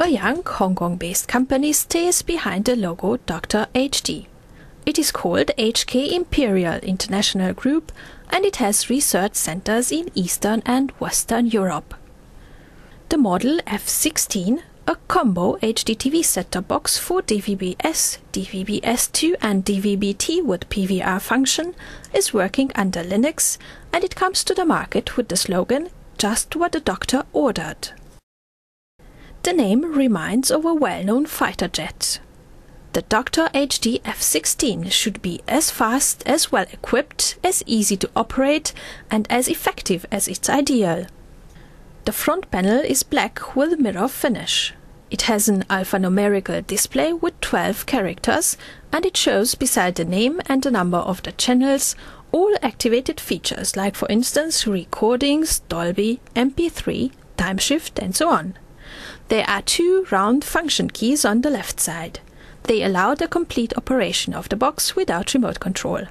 A young Hong Kong-based company stays behind the logo Dr.HD. It is called HK Imperial International Group, and it has research centers in Eastern and Western Europe. The model F16, a combo HDTV set-top box for DVB-S, DVB-S2 and DVB-T with PVR function, is working under Linux, and it comes to the market with the slogan, "Just what the doctor ordered." The name reminds of a well-known fighter jet. The Dr.HD F16 should be as fast, as well equipped, as easy to operate, and as effective as its ideal. The front panel is black with mirror finish. It has an alphanumerical display with 12 characters, and it shows beside the name and the number of the channels all activated features like, for instance, recordings, Dolby, MP3, time shift and so on. There are two round function keys on the left side. They allow the complete operation of the box without remote control.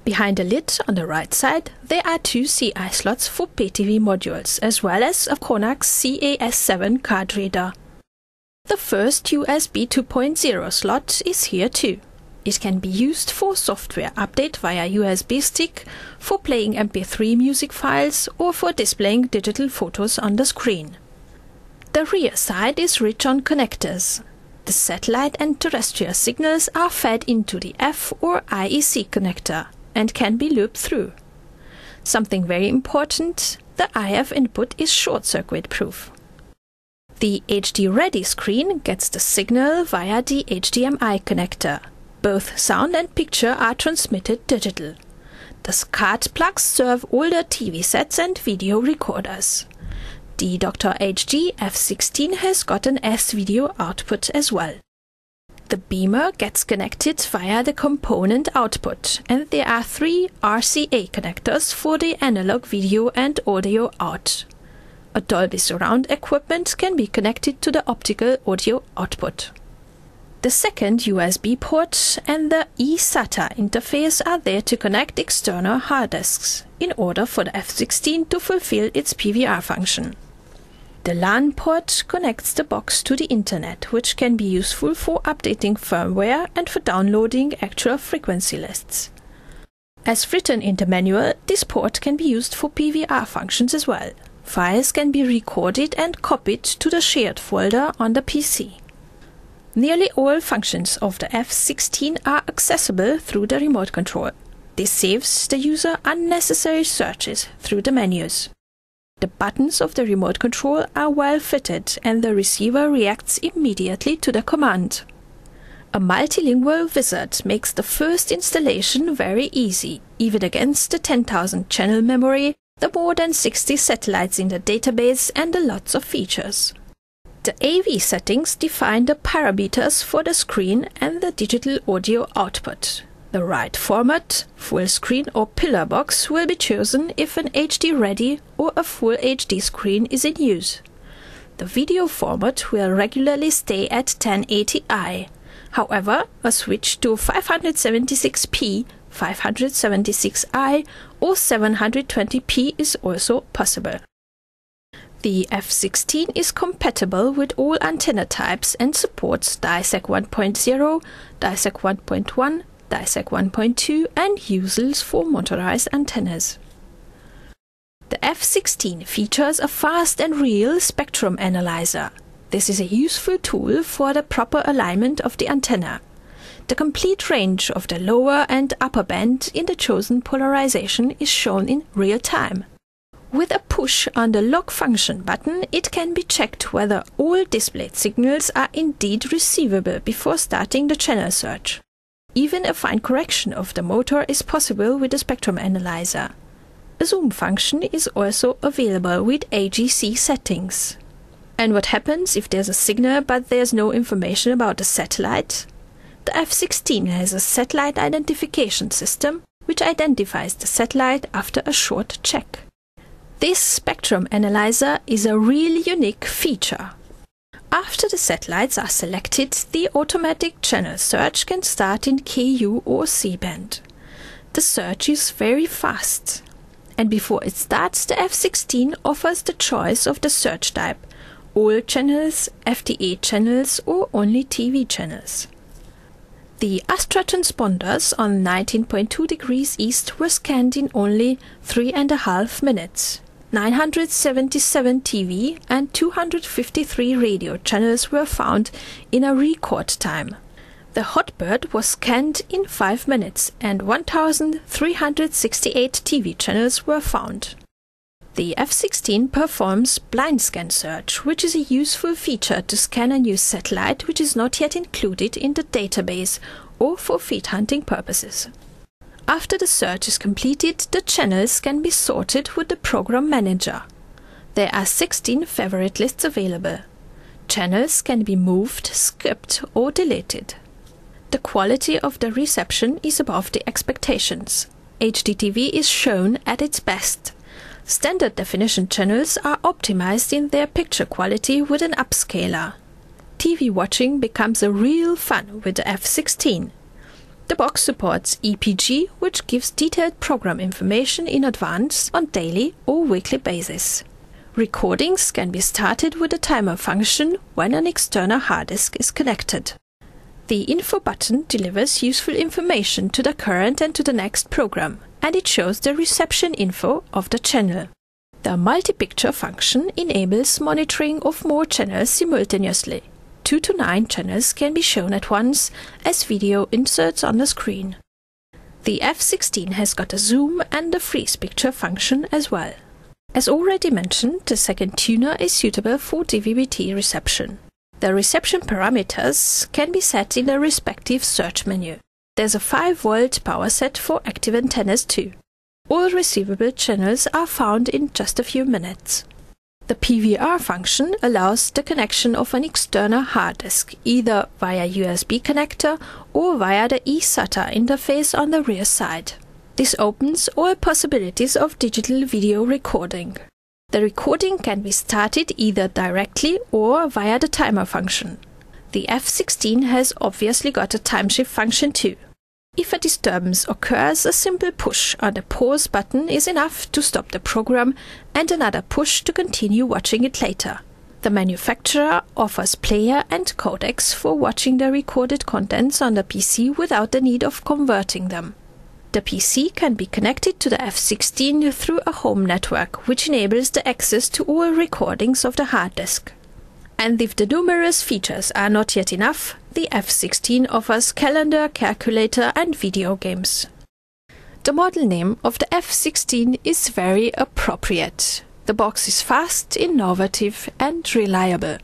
Behind the lid on the right side, there are two CI slots for PTV modules, as well as a Konax CAS7 card reader. The first USB 2.0 slot is here too. It can be used for software update via USB stick, for playing MP3 music files, or for displaying digital photos on the screen. The rear side is rich on connectors. The satellite and terrestrial signals are fed into the F or IEC connector and can be looped through. Something very important, the IF input is short-circuit proof. The HD Ready screen gets the signal via the HDMI connector. Both sound and picture are transmitted digital. The card plugs serve older TV sets and video recorders. The Dr.HD F16 has got an S-video output as well. The beamer gets connected via the component output, and there are 3 RCA connectors for the analog video and audio out. A Dolby Surround equipment can be connected to the optical audio output. The second USB port and the eSATA interface are there to connect external hard disks, in order for the F16 to fulfill its PVR function. The LAN port connects the box to the internet, which can be useful for updating firmware and for downloading actual frequency lists. As written in the manual, this port can be used for PVR functions as well. Files can be recorded and copied to the shared folder on the PC. Nearly all functions of the F16 are accessible through the remote control. This saves the user unnecessary searches through the menus. The buttons of the remote control are well fitted, and the receiver reacts immediately to the command. A multilingual wizard makes the first installation very easy, even against the 10,000 channel memory, the more than 60 satellites in the database, and the lots of features. The AV settings define the parameters for the screen and the digital audio output. The right format, full screen or pillar box, will be chosen if an HD Ready or a Full HD screen is in use. The video format will regularly stay at 1080i. However, a switch to 576p, 576i or 720p is also possible. The F16 is compatible with all antenna types and supports DISAC 1.0, DISAC 1.1, DISAC 1.2 and USELs for motorized antennas. The F16 features a fast and real spectrum analyzer. This is a useful tool for the proper alignment of the antenna. The complete range of the lower and upper band in the chosen polarization is shown in real time. With a push on the lock function button, it can be checked whether all displayed signals are indeed receivable before starting the channel search. Even a fine correction of the motor is possible with the spectrum analyzer. A zoom function is also available with AGC settings. And what happens if there's a signal but there's no information about the satellite? The F16 has a satellite identification system which identifies the satellite after a short check. This spectrum analyzer is a really unique feature. After the satellites are selected, the automatic channel search can start in Ku or C-band. The search is very fast. And before it starts, the F16 offers the choice of the search type: all channels, FTA channels, or only TV channels. The Astra transponders on 19.2 degrees east were scanned in only 3.5 minutes. 977 TV and 253 radio channels were found in a record time. The Hotbird was scanned in 5 minutes and 1,368 TV channels were found. The F16 performs blind scan search, which is a useful feature to scan a new satellite which is not yet included in the database or for feed hunting purposes. After the search is completed, the channels can be sorted with the Program Manager. There are 16 favorite lists available. Channels can be moved, skipped or deleted. The quality of the reception is above the expectations. HDTV is shown at its best. Standard definition channels are optimized in their picture quality with an upscaler. TV watching becomes a real fun with the F16. The box supports EPG, which gives detailed program information in advance on daily or weekly basis. Recordings can be started with a timer function when an external hard disk is connected. The info button delivers useful information to the current and to the next program, and it shows the reception info of the channel. The multi-picture function enables monitoring of more channels simultaneously. 2 to 9 channels can be shown at once as video inserts on the screen. The F16 has got a zoom and a freeze picture function as well. As already mentioned, the second tuner is suitable for DVB-T reception. The reception parameters can be set in the respective search menu. There's a 5-volt power set for active antennas too. All receivable channels are found in just a few minutes. The PVR function allows the connection of an external hard disk, either via USB connector or via the eSATA interface on the rear side. This opens all possibilities of digital video recording. The recording can be started either directly or via the timer function. The F16 has obviously got a timeshift function too. If a disturbance occurs, a simple push on the pause button is enough to stop the program and another push to continue watching it later. The manufacturer offers player and codecs for watching the recorded contents on the PC without the need of converting them. The PC can be connected to the F16 through a home network, which enables the access to all recordings of the hard disk. And if the numerous features are not yet enough, the F16 offers calendar, calculator and video games. The model name of the F16 is very appropriate. The box is fast, innovative and reliable.